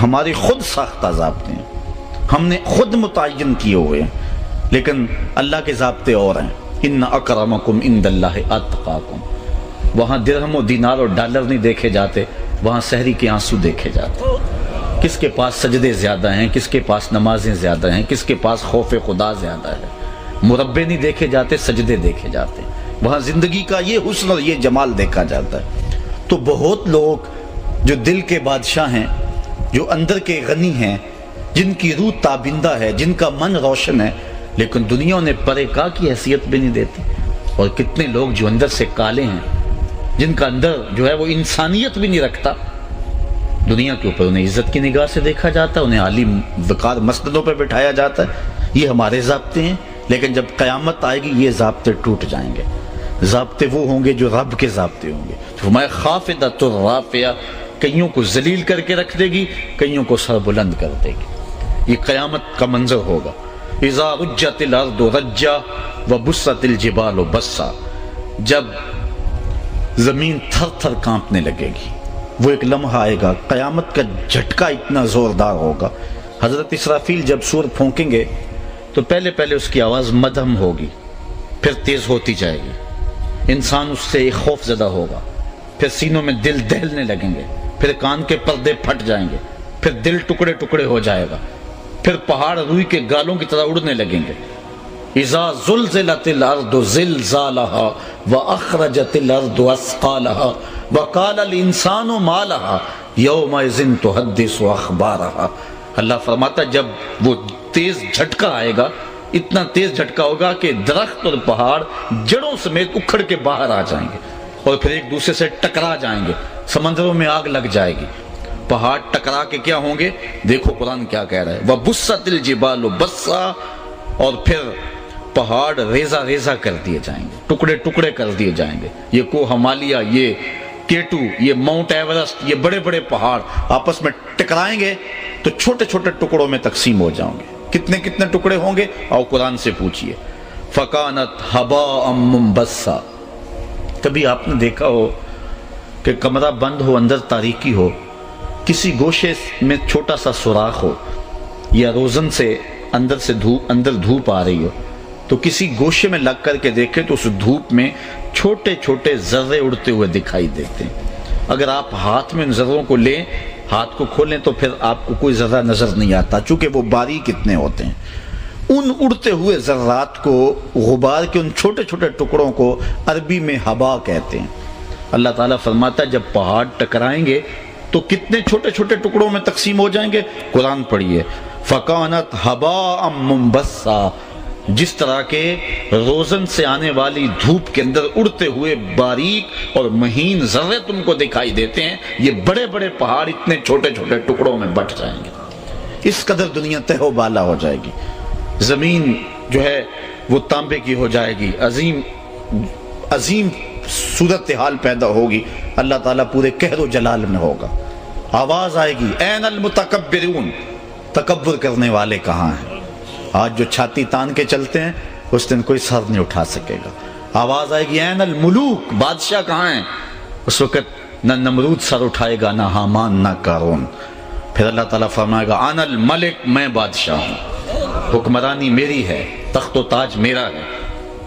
ہماری خود ساختہ ضابطے ہیں، ہم نے خود متعین کیے ہوئے ہیں، لیکن اللہ کے ضابطے اور ہیں۔ ان اکرمکم عند اللہ اتقاکم۔ وہاں درہم و دینار اور ڈالر نہیں دیکھے جاتے، وہاں سحری کے آنسو دیکھے جاتے۔ کس کے پاس سجدے زیادہ ہیں، کس کے پاس نمازیں زیادہ ہیں، کس کے پاس خوف خدا زیادہ ہے۔ مربے نہیں دیکھے جاتے، سجدے دیکھے جاتے۔ وہاں زندگی کا یہ حسن اور یہ جمال دیکھا جاتا ہے۔ تو بہت لوگ جو دل کے بادشاہ ہیں، جو اندر کے غنی ہیں، جن کی روح تابندہ ہے، جن کا من روشن ہے، لیکن دنیا انہیں پرے کا کی حیثیت بھی نہیں دیتی۔ اور کتنے لوگ جو اندر سے کالے ہیں، جن کا اندر جو ہے وہ انسانیت بھی نہیں رکھتا، دنیا کے اوپر انہیں عزت کی نگاہ سے دیکھا جاتا ہے، انہیں عالی وقار مسندوں پہ بٹھایا جاتا ہے۔ یہ ہمارے ضابطے ہیں، لیکن جب قیامت آئے گی یہ ضابطے ٹوٹ جائیں گے۔ ضابطے وہ ہوں گے جو رب کے ضابطے ہوں گے۔ فرمایا خافضۃ رافعہ، کئیوں کو ذلیل کر کے رکھ دے گی، کئیوں کو سر بلند کر دے گی۔ یہ قیامت کا منظر ہوگا۔ اذا رجت الارض رجا وبست الجبال بسا، جب زمین تھر تھر کانپنے لگے گی، وہ ایک لمحہ آئے گا، قیامت کا جھٹکا اتنا زوردار ہوگا۔ حضرت اسرافیل جب سور پھونکیں گے تو پہلے اس کی آواز مدھم ہوگی، پھر تیز ہوتی جائے گی، انسان اس سے خوف زدہ ہوگا، پھر سینوں میں دل دہلنے لگیں گے، پھر کان کے پردے پھٹ جائیں گے، پھر دل ٹکڑے ٹکڑے ہو جائے گا، پھر پہاڑ روئی کے گالوں کی طرح اڑنے لگیں گے۔ اذا زلزلت الارض زلزالها واخرجت الارض اثقالها وقال الانسان ما لها يومئذ تحدث اخبارها۔ اللہ فرماتا جب وہ تیز جھٹکا آئے گا، اتنا تیز جھٹکا ہوگا کہ درخت اور پہاڑ جڑوں سمیت اکھڑ کے باہر آ جائیں گے اور پھر ایک دوسرے سے ٹکرا جائیں گے، سمندروں میں آگ لگ جائے گی، پہاڑ ٹکرا کے کیا ہوں گے؟ دیکھو قرآن کیا کہہ رہا ہے، وَبُسَّتِ الْجِبَالُ بَسًّا، اور پھر پہاڑ ریزہ ریزہ کر دیے جائیں گے، ٹکڑے ٹکڑے کر دیے جائیں گے۔ یہ کوہ ہمالیہ، یہ کیٹو، یہ ماؤنٹ ایورسٹ، یہ بڑے بڑے پہاڑ آپس میں ٹکرائیں گے تو چھوٹے چھوٹے ٹکڑوں میں تقسیم ہو جائیں گے۔ کتنے کتنے ٹکڑے ہوں گے؟ آؤ قرآن سے پوچھئے۔ فَكَانَتْ هَبَاءً مُنبَثًّا۔ کبھی آپ نے دیکھا ہو کہ کمرہ بند ہو، اندر تاریکی ہو، کسی گوشے میں چھوٹا سا سوراخ ہو، یا روزن سے اندر دھوپ آ رہی ہو، تو کسی گوشے میں لگ کر کے دیکھیں تو اس دھوپ میں چھوٹے چھوٹے ذرے اڑتے ہوئے دکھائی دیتے ہیں۔ اگر آپ ہاتھ میں ان ذروں کو لیں، ہاتھ کو کھولیں تو پھر آپ کو کوئی ذرہ نظر نہیں آتا، چونکہ وہ باریک اتنے ہوتے ہیں۔ ان اڑتے ہوئے ذرات کو، غبار کے ان چھوٹے چھوٹے ٹکڑوں کو عربی میں ہبا کہتے ہیں۔ اللہ تعالیٰ فرماتا ہے جب پہاڑ ٹکرائیں گے تو کتنے چھوٹے چھوٹے ٹکڑوں میں تقسیم ہو جائیں گے؟ قرآن پڑھیے، فَكَانَتْ هَبَاءً مُنبَثًّا۔ جس طرح کے روزن سے آنے والی دھوپ کے اندر اڑتے ہوئے باریک اور مہین ذرے تم کو دکھائی دیتے ہیں، یہ بڑے بڑے پہاڑ اتنے چھوٹے چھوٹے ٹکڑوں میں بٹ جائیں گے۔ اس قدر دنیا تہ و بالا ہو جائے گی، زمین جو ہے وہ تانبے کی ہو جائے گی، عظیم صورتحال پیدا ہوگی، اللہ تعالیٰ پورے قہر و جلال میں ہوگا۔ آواز آئے گی، این المتکبرون، تکبر کرنے والے کہاں ہیں؟ آج جو چھاتی تان کے چلتے ہیں اس دن کوئی سر نہیں اٹھا سکے گا۔ آواز آئے گی، این الملوک، بادشاہ کہاں ہیں؟ اس وقت نہ نمرود سر اٹھائے گا، نہ حامان، نہ قارون۔ پھر اللہ تعالیٰ فرمائے گا، انا الملک، میں بادشاہ ہوں، حکمرانی میری ہے، تخت و تاج میرا ہے،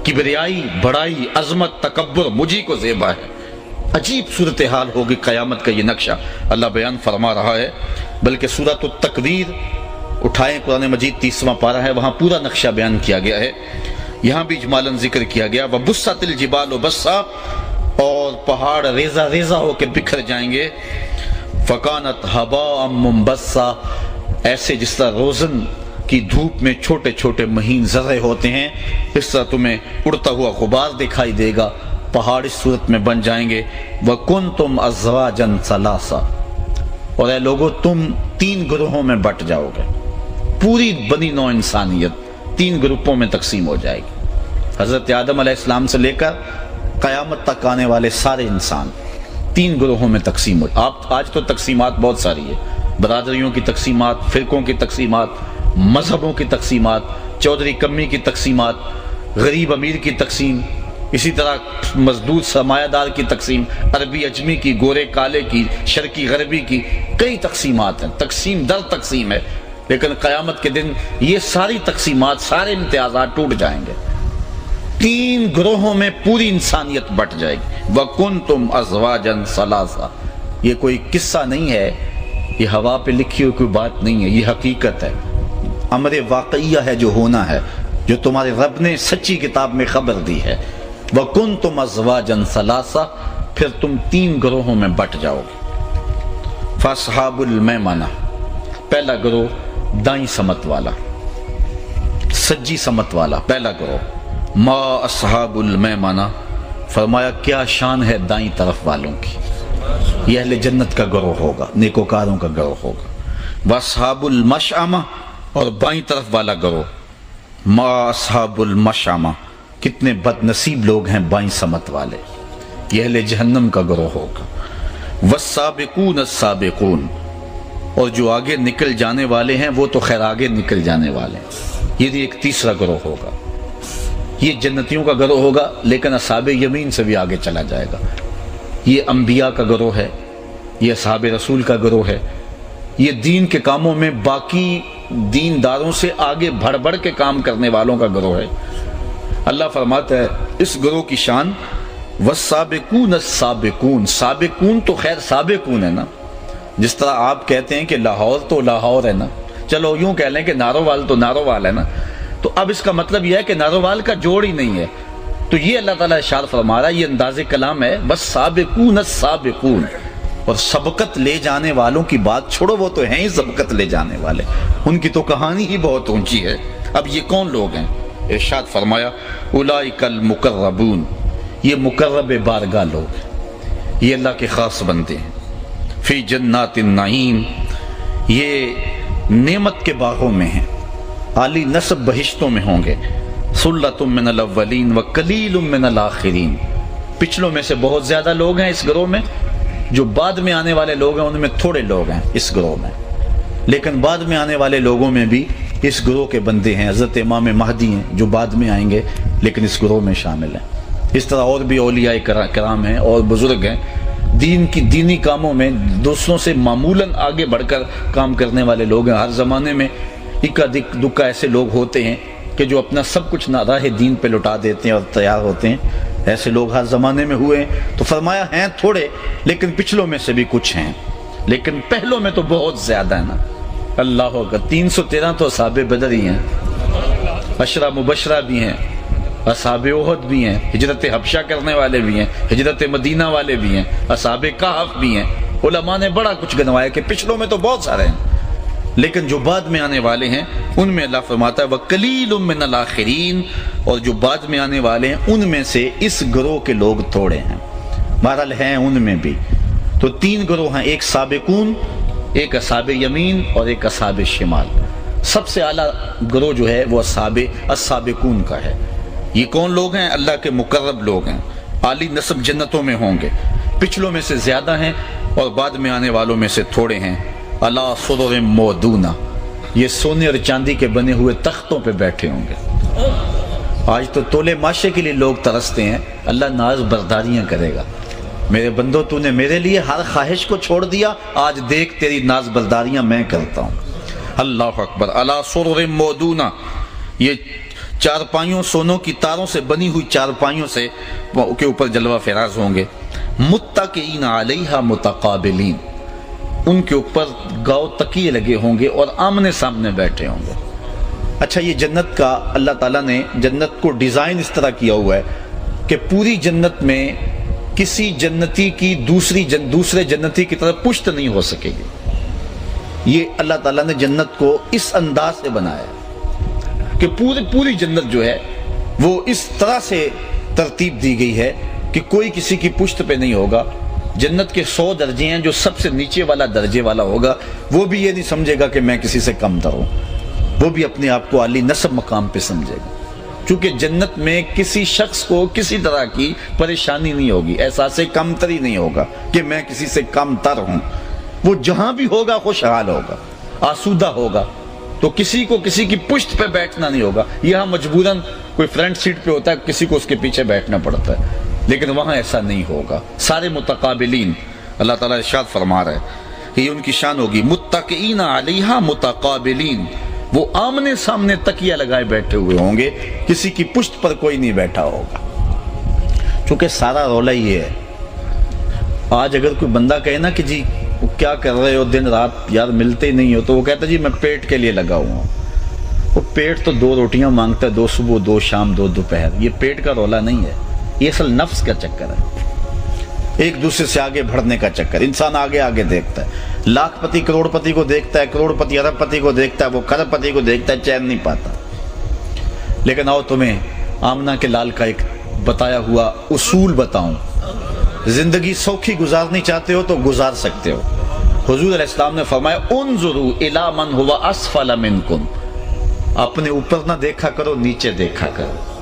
کبریائی، بڑائی، عظمت، تکبر مجھی کو زیبا ہے۔ عجیب صورتحال ہوگی قیامت کا یہ نقشہ اللہ بیان فرما رہا ہے۔ بلکہ سورۃ التکویر اٹھائیں، قرآن مجید 30واں پارہ ہے، وہاں پورا نقشہ بیان کیا گیا ہے۔ یہاں بھی اجمالاً ذکر کیا گیا، وَبُسَّتِ الْجِبَالُ بَسًّا، اور پہاڑ ریزہ ریزہ ہو کے بکھر جائیں گے۔ فَكَانَتْ هَبَاءً مُنبَثًّا، ایسے جس طرح روزن کی دھوپ میں چھوٹے چھوٹے مہین ذرے ہوتے ہیں، اس طرح تمہیں اڑتا ہوا غبار دکھائی دے گا، پہاڑ اس صورت میں بن جائیں گے۔ وَكُنْتُمْ أَزْوَاجًا ثَلَاثًا، اور اے لوگو تم 3 گروہوں میں بٹ جاؤ گے، پوری بنی نوع انسانیت 3 گروپوں میں تقسیم ہو جائے گی۔ حضرت آدم علیہ السلام سے لے کر قیامت تک آنے والے سارے انسان 3 گروہوں میں تقسیم ہو۔ آج تو تقسیمات بہت ساری ہے، برادریوں کی تقسیمات، فرقوں کی تقسیمات، مذہبوں کی تقسیمات، چودھری کمی کی تقسیمات، غریب امیر کی تقسیم، اسی طرح مزدور سرمایہ دار کی تقسیم، عربی اجمی کی، گورے کالے کی، شرقی غربی کی، کئی تقسیمات ہیں، تقسیم در تقسیم ہے، لیکن قیامت کے دن یہ ساری تقسیمات، سارے امتیازات ٹوٹ جائیں گے، 3 گروہوں میں پوری انسانیت بٹ جائے گی۔ وَكُنْتُمْ أَزْوَاجًا ثَلَاثًا، یہ کوئی قصہ نہیں ہے، یہ ہوا پہ لکھی ہوئی کوئی بات نہیں ہے، یہ حقیقت ہے، امر واقعیہ ہے جو ہونا ہے، جو تمہارے رب نے سچی کتاب میں خبر دی ہے۔ وَكُنْتُمْ أَزْوَاجًا ثَلَاثًا، پھر تم 3 گروہوں میں بٹ جاؤ گے۔ فَأَصْحَابُ الْمَيْمَنَةِ، پہلا گروہ دائیں سمت والا، سجی سمت والا پہلا گروہ۔ ما اصحاب المیمنہ، فرمایا کیا شان ہے دائیں طرف والوں کی، یہ اہل جنت کا گروہ ہوگا، نیکوکاروں کا گروہ ہوگا۔ واصحاب المشأمہ، اور بائیں طرف والا گروہ۔ ما اصحاب المشأمہ، کتنے بد نصیب لوگ ہیں بائیں سمت والے، یہ اہل جہنم کا گروہ ہوگا۔ والسابقون السابقون، اور جو آگے نکل جانے والے ہیں وہ تو خیر آگے نکل جانے والے ہیں، یہ بھی ایک تیسرا گروہ ہوگا، یہ جنتیوں کا گروہ ہوگا، لیکن اصحاب یمین سے بھی آگے چلا جائے گا۔ یہ انبیاء کا گروہ ہے، یہ اصحاب رسول کا گروہ ہے، یہ دین کے کاموں میں باقی دینداروں سے آگے بڑھ بڑھ کے کام کرنے والوں کا گروہ ہے۔ اللہ فرماتا ہے اس گروہ کی شان والسابقون السابقون، سابقون تو خیر سابقون ہے نا، جس طرح آپ کہتے ہیں کہ لاہور تو لاہور ہے نا، چلو یوں کہہ لیں کہ نارووال تو نارووال ہے نا، تو اب اس کا مطلب یہ ہے کہ نارووال کا جوڑ ہی نہیں ہے، تو یہ اللہ تعالیٰ ارشاد فرما رہا ہے، یہ انداز کلام ہے، بس سابقون السابقون، اور سبقت لے جانے والوں کی بات چھوڑو، وہ تو ہیں ہی سبقت لے جانے والے، ان کی تو کہانی ہی بہت اونچی ہے۔ اب یہ کون لوگ ہیں؟ ارشاد فرمایا اولئک المقربون، یہ مقرب بارگاہ لوگ ہیں، یہ اللہ کے خاص بندے ہیں۔ فی جنات النعیم، یہ نعمت کے باغوں میں ہیں، عالی نسب بہشتوں میں ہوں گے۔ ثلۃ من الاولین وقلیل من الاخرین، پچھلوں میں سے بہت زیادہ لوگ ہیں اس گروہ میں، جو بعد میں آنے والے لوگ ہیں ان میں تھوڑے لوگ ہیں اس گروہ میں، لیکن بعد میں آنے والے لوگوں میں بھی اس گروہ کے بندے ہیں، حضرت امام مہدی ہیں جو بعد میں آئیں گے لیکن اس گروہ میں شامل ہیں۔ اس طرح اور بھی اولیاء کرام ہیں اور بزرگ ہیں، دین کی دینی کاموں میں دوسروں سے معمولاً آگے بڑھ کر کام کرنے والے لوگ ہیں۔ ہر زمانے میں اکا دکا ایسے لوگ ہوتے ہیں کہ جو اپنا سب کچھ راہ دین پہ لٹا دیتے ہیں اور تیار ہوتے ہیں، ایسے لوگ ہر زمانے میں ہوئے ہیں، تو فرمایا ہیں تھوڑے، لیکن پچھلوں میں سے بھی کچھ ہیں، لیکن پہلوں میں تو بہت زیادہ ہے نا۔ اللہ اکبر، 313 تو اصحاب بدر ہی ہیں، عشرہ مبشرہ بھی ہیں، اصحاب احد بھی ہیں، ہجرت حبشہ کرنے والے بھی ہیں، ہجرت مدینہ والے بھی ہیں، اصحاب کہف بھی ہیں۔ علماء نے بڑا کچھ گنوایا کہ پچھلوں میں تو بہت سارے ہیں، لیکن جو بعد میں آنے والے ہیں ان میں اللہ فرماتا ہے وَقَلِيلٌ مِّنَ الْآخِرِينَ، اور جو بعد میں آنے والے ہیں ان میں سے اس گروہ کے لوگ تھوڑے ہیں، بہرحال ہیں ان میں بھی۔ تو 3 گروہ ہیں، ایک سابقون، ایک اصحاب یمین اور ایک اصحاب شمال۔ سب سے اعلیٰ گروہ جو ہے وہ السابقون کا ہے۔ یہ کون لوگ ہیں؟ اللہ کے مقرب لوگ ہیں، عالی نسب جنتوں میں ہوں گے، پچھلوں میں سے زیادہ ہیں اور بعد میں آنے والوں میں سے تھوڑے ہیں۔ علی سرر مودونہ، یہ سونے اور چاندی کے بنے ہوئے تختوں پہ بیٹھے ہوں گے۔ آج تو تولے ماشے کے لیے لوگ ترستے ہیں، اللہ ناز برداریاں کرے گا، میرے بندو تو نے میرے لیے ہر خواہش کو چھوڑ دیا، آج دیکھ تیری ناز برداریاں میں کرتا ہوں۔ اللہ اکبر۔ علی سرر مودونہ، یہ چارپائیوں، سونوں کی تاروں سے بنی ہوئی چارپائیوں سے کے اوپر جلوہ فراز ہوں گے۔ متکئین علیہا متقابلین، ان کے اوپر گاؤ تکیے لگے ہوں گے اور آمنے سامنے بیٹھے ہوں گے۔ اچھا، یہ جنت کا اللہ تعالیٰ نے جنت کو ڈیزائن اس طرح کیا ہوا ہے کہ پوری جنت میں کسی جنتی کی دوسرے جنتی کی طرف پشت نہیں ہو سکے گی۔ یہ اللہ تعالیٰ نے جنت کو اس انداز سے بنایا ہے کہ پوری جنت جو ہے وہ اس طرح سے ترتیب دی گئی ہے کہ کوئی کسی کی پشت پہ نہیں ہوگا۔ جنت کے 100 درجے ہیں، جو سب سے نیچے والا درجے والا ہوگا وہ بھی یہ نہیں سمجھے گا کہ میں کسی سے کم تر ہوں، وہ بھی اپنے آپ کو عالی نسب مقام پہ سمجھے گا، چونکہ جنت میں کسی شخص کو کسی طرح کی پریشانی نہیں ہوگی، احساس کم تری نہیں ہوگا کہ میں کسی سے کم تر ہوں۔ وہ جہاں بھی ہوگا خوشحال ہوگا، آسودہ ہوگا، تو کسی کو کسی کی پشت پہ بیٹھنا نہیں ہوگا۔ یہاں مجبوراً کوئی فرنٹ سیٹ پہ ہوتا ہے، کسی کو اس کے پیچھے بیٹھنا پڑتا ہے، لیکن وہاں ایسا نہیں ہوگا، سارے متقابلین۔ اللہ تعالیٰ ارشاد فرما رہا ہے کہ یہ ان کی شان ہوگی، متقئین علیہا متقابلین، وہ آمنے سامنے تکیہ لگائے بیٹھے ہوئے ہوں گے، کسی کی پشت پر کوئی نہیں بیٹھا ہوگا۔ چونکہ سارا رولا یہ ہے، آج اگر کوئی بندہ کہے نا کہ جی کیا کر رہے ہو، دن رات یار ملتے ہی نہیں ہو، تو وہ کہتا ہے جی میں پیٹ کے لیے لگا ہوا ہوں۔ وہ پیٹ تو 2 روٹیاں مانگتا ہے، 2 صبح 2 شام 2 دوپہر، یہ پیٹ کا رولا نہیں ہے، یہ اصل نفس کا چکر ہے، ایک دوسرے سے آگے بڑھنے کا چکر۔ انسان آگے آگے دیکھتا ہے، لاکھ پتی کروڑ پتی کو دیکھتا ہے، کروڑ پتی ارب پتی کو دیکھتا ہے، وہ کھرب پتی کو دیکھتا ہے، چین نہیں پاتا۔ لیکن آؤ تمہیں آمنہ کے لال کا ایک بتایا ہوا اصول بتاؤں، زندگی سوکھی گزارنی چاہتے ہو تو گزار سکتے ہو۔ حضور علیہ السلام نے فرمایا انظروا الی من هو اسفل منکم، اپنے اوپر نہ دیکھا کرو، نیچے دیکھا کرو۔